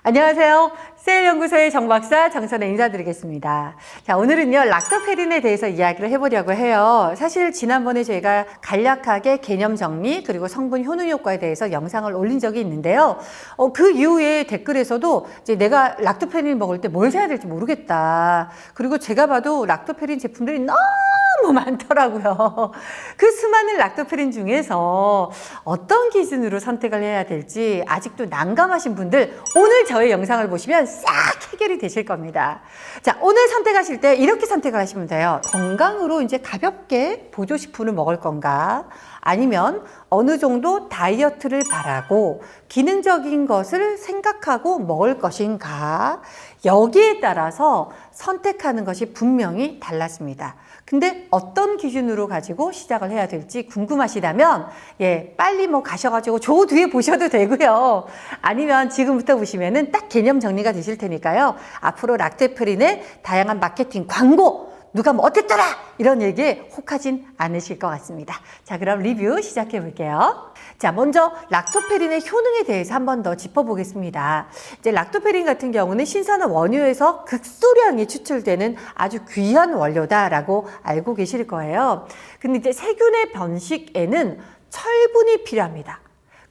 안녕하세요. 셀연구소의 정박사 정선혜 인사드리겠습니다. 자, 오늘은요, 락토페린에 대해서 이야기를 해보려고 해요. 사실 지난번에 저희가 간략하게 개념 정리 그리고 성분 효능 효과에 대해서 영상을 올린 적이 있는데요. 그 이후에 댓글에서도 이제 내가 락토페린 먹을 때 뭘 사야 될지 모르겠다. 그리고 제가 봐도 락토페린 제품들이 너무 많더라고요. 그 수많은 락토페린 중에서 어떤 기준으로 선택을 해야 될지 아직도 난감하신 분들, 오늘 저의 영상을 보시면 싹 해결이 되실 겁니다. 자, 오늘 선택하실 때 이렇게 선택을 하시면 돼요. 건강으로 이제 가볍게 보조식품을 먹을 건가? 아니면 어느 정도 다이어트를 바라고 기능적인 것을 생각하고 먹을 것인가? 여기에 따라서 선택하는 것이 분명히 달랐습니다. 근데 어떤 기준으로 가지고 시작을 해야 될지 궁금하시다면 빨리 가셔가지고 저 뒤에 보셔도 되고요. 아니면 지금부터 보시면은 딱 개념 정리가 되실 테니까요. 앞으로 락토페린의 다양한 마케팅 광고 누가 뭐 어땠더라 이런 얘기에 혹하진 않으실 것 같습니다. 자, 그럼 리뷰 시작해 볼게요. 자, 먼저 락토페린의 효능에 대해서 한 번 더 짚어보겠습니다. 이제 락토페린 같은 경우는 신선한 원료에서 극소량이 추출되는 아주 귀한 원료다라고 알고 계실 거예요. 근데 이제 세균의 번식에는 철분이 필요합니다.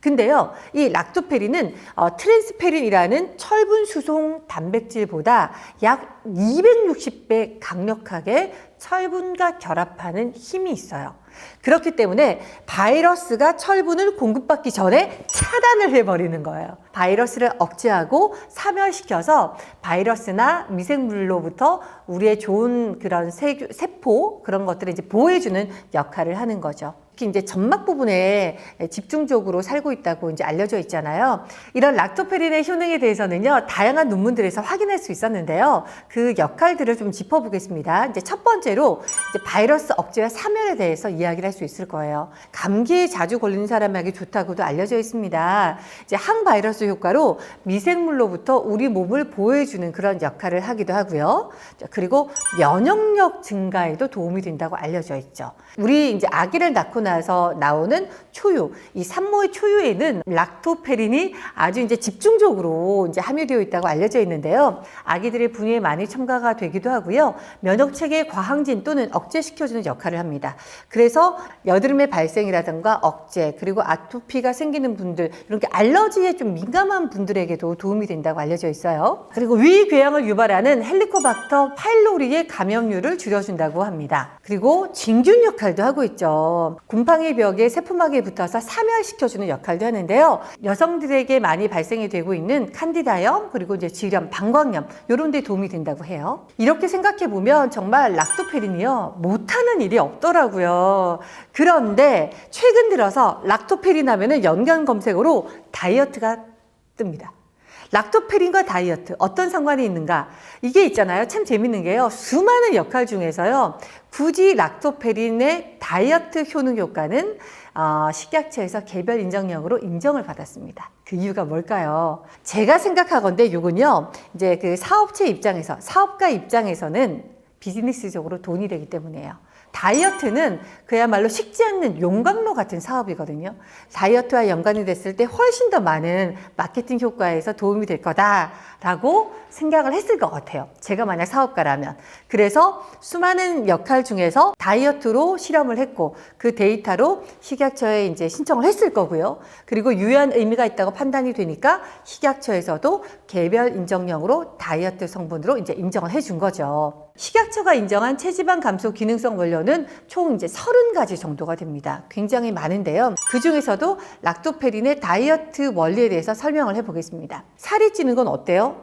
근데요, 이 락토페린은 트랜스페린이라는 철분 수송 단백질보다 약 260배 강력하게 철분과 결합하는 힘이 있어요. 그렇기 때문에 바이러스가 철분을 공급받기 전에 차단을 해버리는 거예요. 바이러스를 억제하고 사멸시켜서 바이러스나 미생물로부터 우리의 좋은 그런 세포 그런 것들을 이제 보호해주는 역할을 하는 거죠. 특히 이제 점막 부분에 집중적으로 살고 있다고 이제 알려져 있잖아요. 이런 락토페린의 효능에 대해서는요, 다양한 논문들에서 확인할 수 있었는데요. 그 역할들을 좀 짚어보겠습니다. 이제 첫 번째로 이제 바이러스 억제와 사멸에 대해서 이야기를 할 수 있을 거예요. 감기에 자주 걸리는 사람에게 좋다고도 알려져 있습니다. 이제 항바이러스 효과로 미생물로부터 우리 몸을 보호해주는 그런 역할을 하기도 하고요. 그리고 면역력 증가에도 도움이 된다고 알려져 있죠. 우리 이제 아기를 낳고 나서 나오는 초유, 이 산모의 초유에는 락토페린이 아주 이제 집중적으로 이제 함유되어 있다고 알려져 있는데요. 아기들의 분유에 많이 첨가가 되기도 하고요. 면역 체계의 과항진 또는 억제시켜주는 역할을 합니다. 그래서 여드름의 발생이라든가 억제, 그리고 아토피가 생기는 분들, 이렇게 알러지에 좀 민감한 분들에게도 도움이 된다고 알려져 있어요. 그리고 위궤양을 유발하는 헬리코박터 파일로리의 감염률을 줄여준다고 합니다. 그리고 진균 역할도 하고 있죠. 곰팡이 벽에 세포막에 붙어서 사멸시켜주는 역할도 하는데요. 여성들에게 많이 발생이 되고 있는 칸디다염, 그리고 이제 질염, 방광염 이런 데 도움이 된다고 해요. 이렇게 생각해 보면 정말 락토페린이요, 못하는 일이 없더라고요. 그런데 최근 들어서 락토페린 하면은 연관 검색어로 다이어트가 뜹니다. 락토페린과 다이어트 어떤 상관이 있는가? 이게 있잖아요. 참 재밌는 게요. 수많은 역할 중에서요. 굳이 락토페린의 다이어트 효능 효과는 식약처에서 개별 인정령으로 인정을 받았습니다. 그 이유가 뭘까요? 제가 생각하건대 이건요. 이제 그 사업체 입장에서, 사업가 입장에서는 비즈니스적으로 돈이 되기 때문이에요. 다이어트는 그야말로 식지 않는 용광로 같은 사업이거든요. 다이어트와 연관이 됐을 때 훨씬 더 많은 마케팅 효과에서 도움이 될 거다라고 생각을 했을 것 같아요. 제가 만약 사업가라면. 그래서 수많은 역할 중에서 다이어트로 실험을 했고 그 데이터로 식약처에 이제 신청을 했을 거고요. 그리고 유효한 의미가 있다고 판단이 되니까 식약처에서도 개별 인정령으로 다이어트 성분으로 이제 인정을 해준 거죠. 식약처가 인정한 체지방 감소 기능성 원료는 총 이제 30가지 정도가 됩니다. 굉장히 많은데요. 그 중에서도 락토페린의 다이어트 원리에 대해서 설명을 해보겠습니다. 살이 찌는 건 어때요?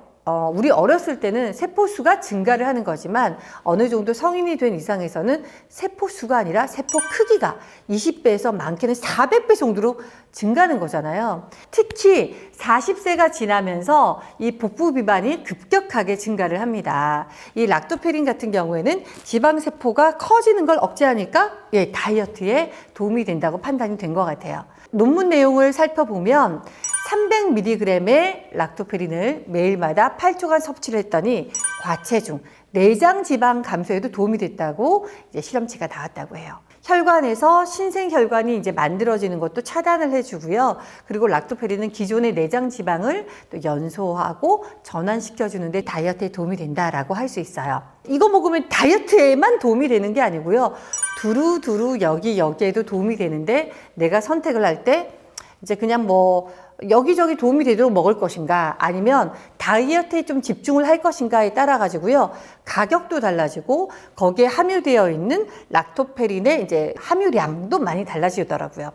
우리 어렸을 때는 세포수가 증가를 하는 거지만 어느 정도 성인이 된 이상에서는 세포수가 아니라 세포 크기가 20배에서 많게는 400배 정도로 증가하는 거잖아요. 특히 40세가 지나면서 이 복부 비만이 급격하게 증가를 합니다. 이 락토페린 같은 경우에는 지방세포가 커지는 걸 억제하니까 다이어트에 도움이 된다고 판단이 된 것 같아요. 논문 내용을 살펴보면 300mg의 락토페린을 매일마다 8초간 섭취를 했더니 과체중, 내장 지방 감소에도 도움이 됐다고 이제 실험치가 나왔다고 해요. 혈관에서 신생혈관이 이제 만들어지는 것도 차단을 해주고요. 그리고 락토페린은 기존의 내장 지방을 또 연소하고 전환시켜주는데 다이어트에 도움이 된다라고 할 수 있어요. 이거 먹으면 다이어트에만 도움이 되는 게 아니고요. 두루두루 여기에도 도움이 되는데 내가 선택을 할 때 이제 그냥 뭐 여기저기 도움이 되도록 먹을 것인가 아니면 다이어트에 좀 집중을 할 것인가에 따라 가지고요. 가격도 달라지고 거기에 함유되어 있는 락토페린의 이제 함유량도 많이 달라지더라고요.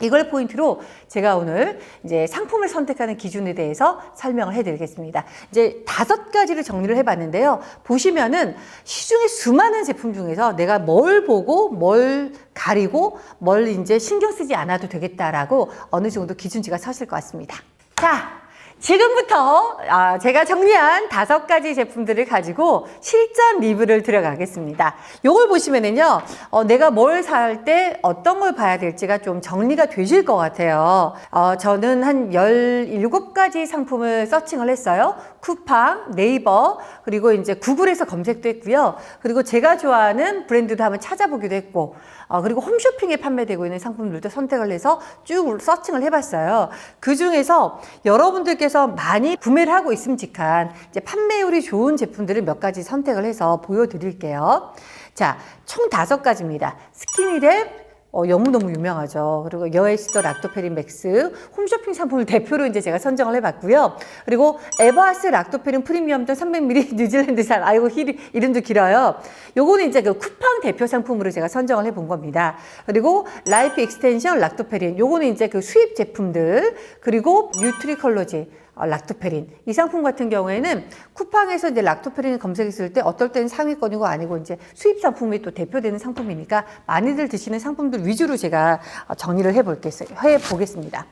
이걸 포인트로 제가 오늘 이제 상품을 선택하는 기준에 대해서 설명을 해드리겠습니다. 이제 5가지를 정리를 해봤는데요. 보시면은 시중에 수많은 제품 중에서 내가 뭘 보고 뭘 가리고 뭘 이제 신경 쓰지 않아도 되겠다라고 어느 정도 기준치가 서실 것 같습니다. 자, 지금부터 제가 정리한 5가지 제품들을 가지고 실전 리뷰를 들어가겠습니다. 요걸 보시면은요, 내가 뭘 살 때 어떤 걸 봐야 될지가 좀 정리가 되실 것 같아요. 저는 한 17가지 상품을 서칭을 했어요. 쿠팡, 네이버, 그리고 이제 구글에서 검색도 했고요. 그리고 제가 좋아하는 브랜드도 한번 찾아보기도 했고, 그리고 홈쇼핑에 판매되고 있는 상품들도 선택을 해서 쭉 서칭을 해봤어요. 그 중에서 여러분들께서 많이 구매를 하고 있음직한 이제 판매율이 좋은 제품들을 몇 가지 선택을 해서 보여드릴게요. 자, 총 5가지입니다. 스키니랩, 너무너무 유명하죠. 그리고 여에스더 락토페린 맥스, 홈쇼핑 상품을 대표로 이제 제가 선정을 해봤고요. 그리고 에버하스 락토페린 프리미엄 300ml 뉴질랜드산, 아이고, 이름도 길어요. 요거는 이제 그 쿠팡 대표 상품으로 제가 선정을 해본 겁니다. 그리고 라이프 익스텐션 락토페린, 요거는 이제 그 수입 제품들, 그리고 뉴트리컬러지, 락토페린. 이 상품 같은 경우에는 쿠팡에서 이제 락토페린을 검색했을 때 어떨 때는 상위권이고 아니고 이제 수입 상품이 또 대표되는 상품이니까 많이들 드시는 상품들 위주로 제가 정리를 해보겠습니다.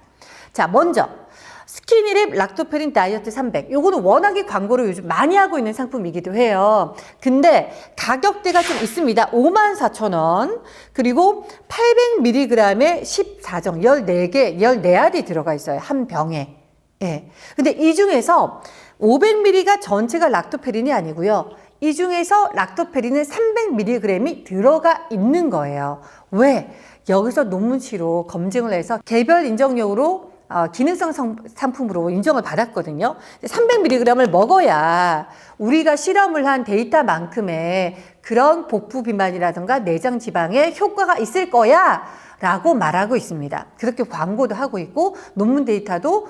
자, 먼저 스키니랩 락토페린 다이어트 300. 요거는 워낙에 광고를 요즘 많이 하고 있는 상품이기도 해요. 근데 가격대가 좀 있습니다. 54,000원. 그리고 800mg에 14정, 14개, 14알이 들어가 있어요. 한 병에. 예. 근데 이 중에서 500ml가 전체가 락토페린이 아니고요. 이 중에서 락토페린은 300mg이 들어가 있는 거예요. 왜? 여기서 논문치로 검증을 해서 개별 인정용으로 기능성 상품으로 인정을 받았거든요. 300mg을 먹어야 우리가 실험을 한 데이터만큼의 그런 복부 비만이라든가 내장 지방에 효과가 있을 거야 라고 말하고 있습니다. 그렇게 광고도 하고 있고 논문 데이터도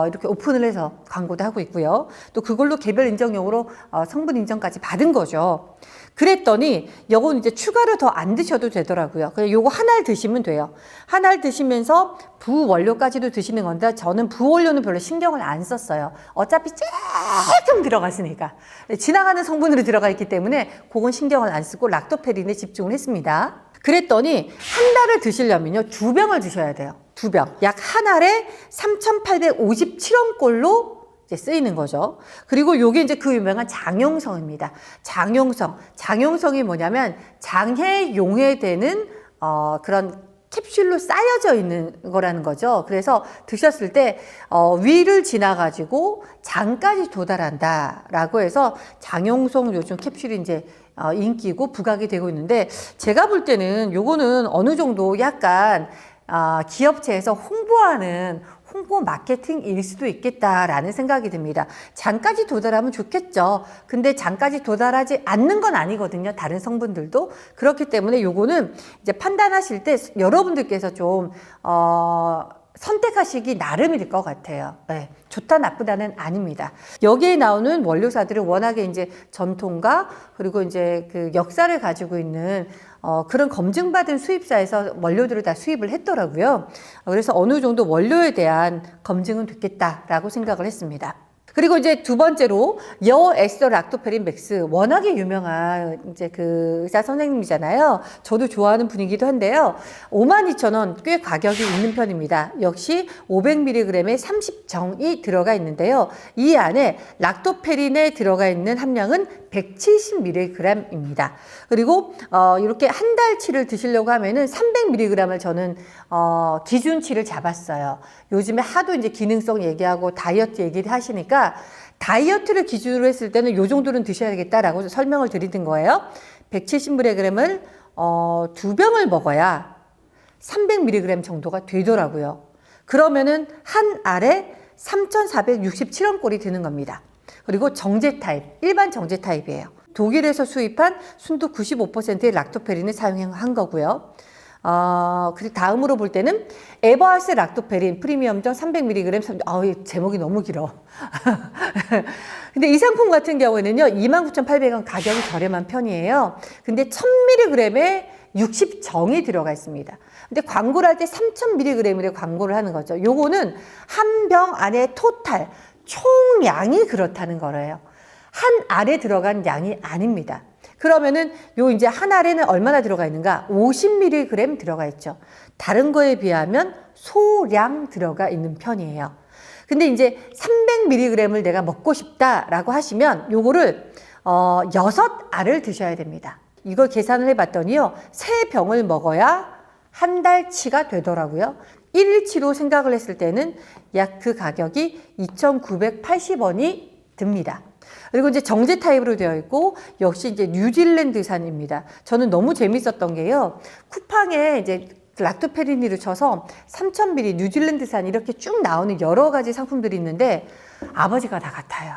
이렇게 오픈을 해서 광고도 하고 있고요. 또 그걸로 개별 인정용으로 성분 인정까지 받은 거죠. 그랬더니 요건 이제 추가로 더 안 드셔도 되더라고요. 그냥 요거 하나를 드시면 돼요. 하나를 드시면서 부원료까지도 드시는 건데 저는 부원료는 별로 신경을 안 썼어요. 어차피 조금 들어갔으니까. 지나가는 성분으로 들어가 있기 때문에 그건 신경을 안 쓰고 락토페린에 집중을 했습니다. 그랬더니 한 달을 드시려면요 2병을 드셔야 돼요. 2병. 약 한 알에 3,857원꼴로 이제 쓰이는 거죠. 그리고 요게 이제 그 유명한 장용성입니다. 장용성이 뭐냐면 장에 용해되는 그런 캡슐로 쌓여져 있는 거라는 거죠. 그래서 드셨을 때 위를 지나가지고 장까지 도달한다라고 해서 장용성 요즘 캡슐이 이제 인기고 부각이 되고 있는데 제가 볼 때는 요거는 어느 정도 약간 기업체에서 홍보하는 홍보 마케팅일 수도 있겠다라는 생각이 듭니다. 장까지 도달하면 좋겠죠. 근데 장까지 도달하지 않는 건 아니거든요. 다른 성분들도. 그렇기 때문에 요거는 이제 판단하실 때 여러분들께서 좀 선택하시기 나름일 것 같아요. 네. 좋다 나쁘다는 아닙니다. 여기에 나오는 원료사들은 워낙에 이제 전통과 그리고 이제 그 역사를 가지고 있는 그런 검증받은 수입사에서 원료들을 다 수입을 했더라고요. 그래서 어느 정도 원료에 대한 검증은 됐겠다라고 생각을 했습니다. 그리고 이제 2번째로 여에스더 락토페린 맥스 워낙에 유명한 이제 그 의사 선생님이잖아요. 저도 좋아하는 분이기도 한데요. 52,000원 꽤 가격이 있는 편입니다. 역시 500mg에 30정이 들어가 있는데요. 이 안에 락토페린에 들어가 있는 함량은 170mg입니다. 그리고 이렇게 한 달치를 드시려고 하면은 300mg을 저는 기준치를 잡았어요. 요즘에 하도 이제 기능성 얘기하고 다이어트 얘기를 하시니까 다이어트를 기준으로 했을 때는 요 정도는 드셔야 되겠다라고 설명을 드리는 거예요. 170mg을 2병을 먹어야 300mg 정도가 되더라고요. 그러면은 한 알에 3,467원꼴이 드는 겁니다. 그리고 정제 타입, 일반 정제 타입이에요. 독일에서 수입한 순두 95%의 락토페린을 사용한 거고요. 그리고 다음으로 볼 때는 에버하스 락토페린 프리미엄정 300mg, 제목이 너무 길어. 근데 이 상품 같은 경우에는요, 29,800원 가격이 저렴한 편이에요. 근데 1000mg에 60정이 들어가 있습니다. 근데 광고를 할 때 3000mg이라고 광고를 하는 거죠. 요거는 한 병 안에 토탈, 총량이 그렇다는 거예요. 한 알에 들어간 양이 아닙니다. 그러면은 요 이제 한 알에는 얼마나 들어가 있는가? 50mg 들어가 있죠. 다른 거에 비하면 소량 들어가 있는 편이에요. 근데 이제 300mg을 내가 먹고 싶다라고 하시면 요거를 6알을 드셔야 됩니다. 이걸 계산을 해봤더니요, 3병을 먹어야 한 달치가 되더라고요. 1일치로 생각을 했을 때는 약 그 가격이 2,980원이 듭니다. 그리고 이제 정제 타입으로 되어 있고, 역시 이제 뉴질랜드산입니다. 저는 너무 재밌었던 게요, 쿠팡에 이제 락토페린이를 쳐서 3000ml 뉴질랜드산 이렇게 쭉 나오는 여러 가지 상품들이 있는데, 아버지가 다 같아요.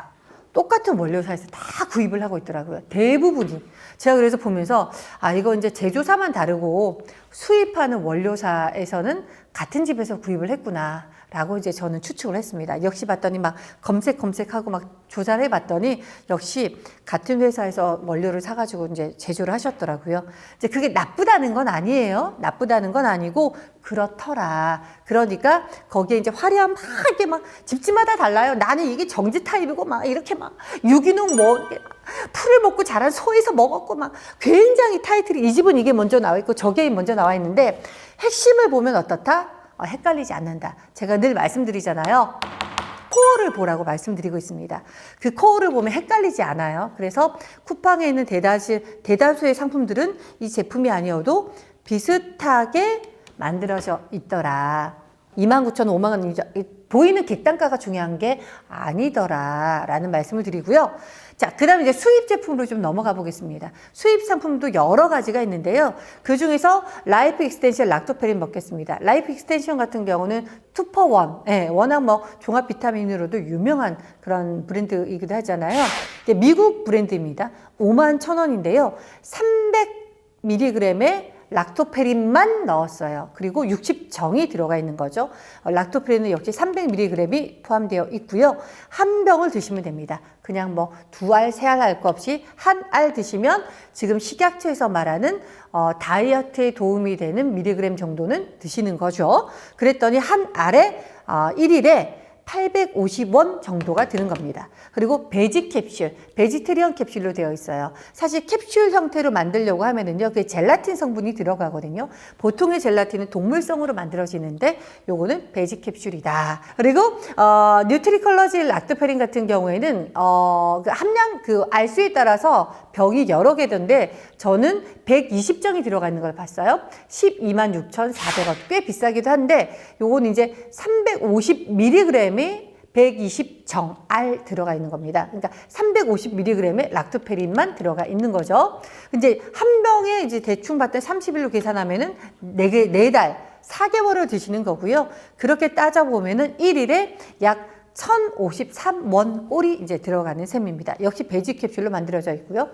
똑같은 원료사에서 다 구입을 하고 있더라고요. 대부분이. 제가 그래서 보면서, 이거 이제 제조사만 다르고 수입하는 원료사에서는 같은 집에서 구입을 했구나 라고 이제 저는 추측을 했습니다. 역시 봤더니 막 검색하고 막 조사를 해봤더니 역시 같은 회사에서 원료를 사가지고 이제 제조를 하셨더라고요. 이제 그게 나쁘다는 건 아니에요. 나쁘다는 건 아니고 그렇더라. 그러니까 거기에 이제 화려한 막 이게 막 집집마다 달라요. 나는 이게 정지 타입이고 막 이렇게 막 유기농 뭐 풀을 먹고 자란 소에서 먹었고 막 굉장히 타이틀이, 이 집은 이게 먼저 나와 있고 저게 먼저 나와 있는데 핵심을 보면 어떻다? 헷갈리지 않는다. 제가 늘 말씀드리잖아요. 코어를 보라고 말씀드리고 있습니다. 그 코어를 보면 헷갈리지 않아요. 그래서 쿠팡에 있는 대다수의 상품들은 이 제품이 아니어도 비슷하게 만들어져 있더라. 29,000원, 50,000원, 보이는 객단가가 중요한 게 아니더라 라는 말씀을 드리고요. 자, 그 다음에 이제 수입 제품으로 좀 넘어가 보겠습니다. 수입 상품도 여러 가지가 있는데요. 그 중에서 라이프 익스텐션 락토페린 먹겠습니다. 라이프 익스텐션 같은 경우는 2for1, 워낙 뭐 종합 비타민으로도 유명한 그런 브랜드이기도 하잖아요. 미국 브랜드입니다. 51,000원인데요. 300mg에 락토페린만 넣었어요. 그리고 60정이 들어가 있는 거죠. 락토페린은 역시 300mg이 포함되어 있고요. 한 병을 드시면 됩니다. 그냥 뭐 2알, 3알 할 거 없이 한 알 드시면 지금 식약처에서 말하는 다이어트에 도움이 되는 미리그램 정도는 드시는 거죠. 그랬더니 한 알에 1일에 850원 정도가 드는 겁니다. 그리고 베지 캡슐, 베지테리언 캡슐로 되어 있어요. 사실 캡슐 형태로 만들려고 하면은요, 그 젤라틴 성분이 들어가거든요. 보통의 젤라틴은 동물성으로 만들어지는데 요거는 베지 캡슐이다. 그리고 뉴트리컬러지 락토페린 같은 경우에는 그 함량 그 알수에 따라서 병이 여러 개던데 저는 120정이 들어가 있는 걸 봤어요. 126,400원. 꽤 비싸기도 한데 요건 이제 350mg에 120정 알 들어가 있는 겁니다. 그러니까 350mg의 락토페린만 들어가 있는 거죠. 이제 한 병에 이제 대충 봤더니 30일로 계산하면은 4달, 4개월을 드시는 거고요. 그렇게 따져보면은 1일에 약 1,053원 꼴이 이제 들어가는 셈입니다. 역시 베지 캡슐로 만들어져 있고요.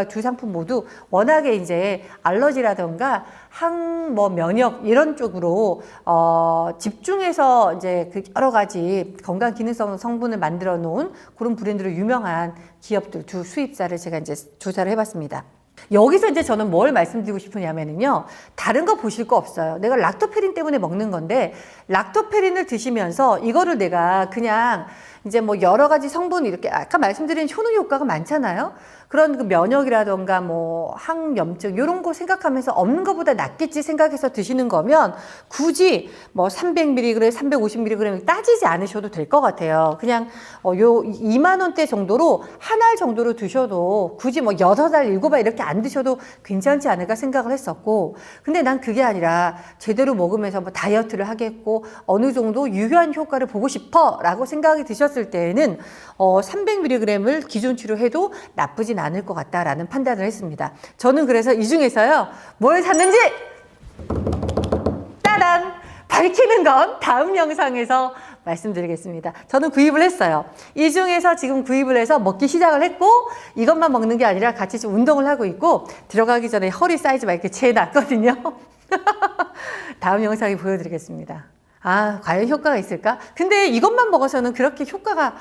두 상품 모두 워낙에 이제 알러지라던가 뭐 면역 이런 쪽으로 집중해서 이제 그 여러 가지 건강 기능성 성분을 만들어 놓은 그런 브랜드로 유명한 기업들 두 수입사를 제가 이제 조사를 해봤습니다. 여기서 이제 저는 뭘 말씀드리고 싶으냐면요. 다른 거 보실 거 없어요. 내가 락토페린 때문에 먹는 건데, 락토페린을 드시면서 이거를 내가 그냥 이제 뭐 여러 가지 성분 이렇게 아까 말씀드린 효능 효과가 많잖아요. 그런 그 면역이라던가 뭐 항염증 이런 거 생각하면서 없는 것보다 낫겠지 생각해서 드시는 거면 굳이 뭐 300mg, 350mg 따지지 않으셔도 될 것 같아요. 그냥 요 2만 원대 정도로 한 알 정도로 드셔도 굳이 뭐 6알, 7알 이렇게 안 드셔도 괜찮지 않을까 생각을 했었고, 근데 난 그게 아니라 제대로 먹으면서 뭐 다이어트를 하겠고 어느 정도 유효한 효과를 보고 싶어 라고 생각이 드셨을 때에는 300mg을 기준치로 해도 나쁘진 않을 것 같다라는 판단을 했습니다. 저는 그래서 이 중에서요, 뭘 샀는지 따단! 밝히는 건 다음 영상에서 말씀드리겠습니다. 저는 구입을 했어요. 이 중에서 지금 구입을 해서 먹기 시작을 했고, 이것만 먹는 게 아니라 같이 좀 운동을 하고 있고, 들어가기 전에 허리 사이즈만 이렇게 재놨거든요. 다음 영상에 보여드리겠습니다. 아, 과연 효과가 있을까? 근데 이것만 먹어서는 그렇게 효과가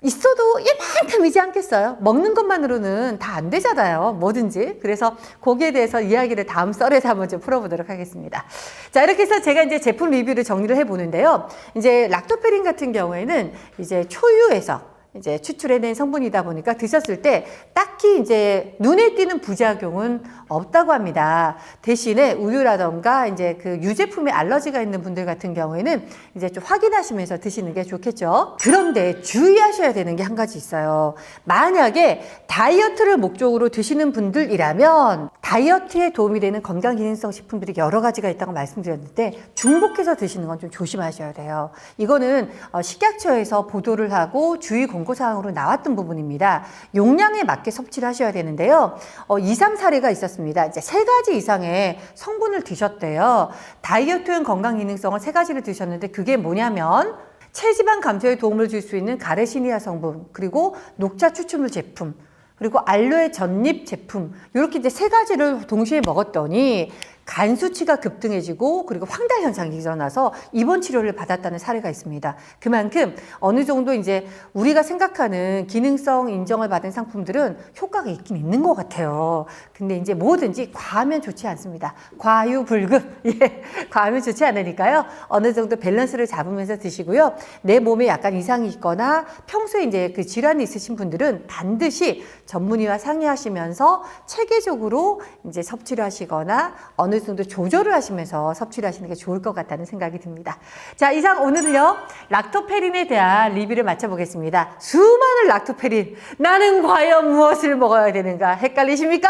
있어도 이만큼이지 않겠어요? 먹는 것만으로는 다 안 되잖아요. 뭐든지. 그래서 거기에 대해서 이야기를 다음 썰에서 한번 좀 풀어보도록 하겠습니다. 자, 이렇게 해서 제가 이제 제품 리뷰를 정리를 해보는데요. 이제 락토페린 같은 경우에는 이제 초유에서 이제 추출해낸 성분이다 보니까 드셨을 때 딱히 이제 눈에 띄는 부작용은 없다고 합니다. 대신에 우유라던가 이제 그 유제품에 알러지가 있는 분들 같은 경우에는 이제 좀 확인하시면서 드시는 게 좋겠죠. 그런데 주의하셔야 되는 게 한 가지 있어요. 만약에 다이어트를 목적으로 드시는 분들이라면 다이어트에 도움이 되는 건강기능성 식품들이 여러 가지가 있다고 말씀드렸는데 중복해서 드시는 건 좀 조심하셔야 돼요. 이거는 식약처에서 보도를 하고 주의 권고사항으로 나왔던 부분입니다. 용량에 맞게 섭취를 하셔야 되는데요. 2, 3 사례가 있었습니다. 이제 3가지 이상의 성분을 드셨대요. 다이어트용 건강기능성을 3가지를 드셨는데 그게 뭐냐면 체지방 감소에 도움을 줄 수 있는 가레시니아 성분, 그리고 녹차 추출물 제품, 그리고 알로에 전잎 제품, 이렇게 이제 3가지를 동시에 먹었더니 간 수치가 급등해지고 그리고 황달 현상이 일어나서 입원 치료를 받았다는 사례가 있습니다. 그만큼 어느 정도 이제 우리가 생각하는 기능성 인정을 받은 상품들은 효과가 있긴 있는 것 같아요. 근데 이제 뭐든지 과하면 좋지 않습니다. 과유불급. 예, 과하면 좋지 않으니까요. 어느 정도 밸런스를 잡으면서 드시고요. 내 몸에 약간 이상이 있거나 평소에 이제 그 질환이 있으신 분들은 반드시 전문의와 상의하시면서 체계적으로 이제 섭취를 하시거나 어느 정도 조절을 하시면서 섭취를 하시는 게 좋을 것 같다는 생각이 듭니다. 자, 이상 오늘은요, 락토페린에 대한 리뷰를 마쳐보겠습니다. 수많은 락토페린, 나는 과연 무엇을 먹어야 되는가 헷갈리십니까?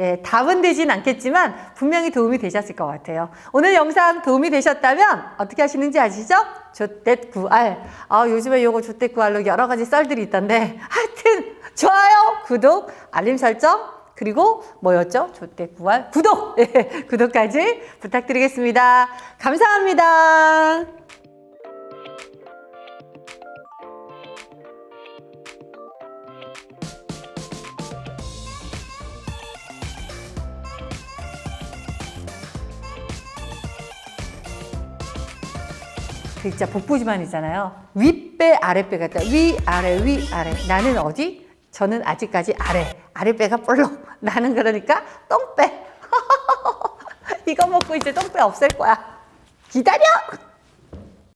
예, 답은 되진 않겠지만 분명히 도움이 되셨을 것 같아요. 오늘 영상 도움이 되셨다면 어떻게 하시는지 아시죠? 조댓구알. 요즘에 요거 조댓구알로 여러 가지 썰들이 있던데 하여튼 좋아요, 구독, 알림 설정, 그리고 뭐였죠? 조댓구알 구독! 예, 구독까지 부탁드리겠습니다. 감사합니다. 진짜 복부지만이잖아요. 윗배, 아랫배 같다. 위, 아래, 위, 아래. 나는 어디? 저는 아직까지 아래. 아랫배가 볼록. 나는 그러니까 똥배. 이거 먹고 이제 똥배 없앨 거야. 기다려!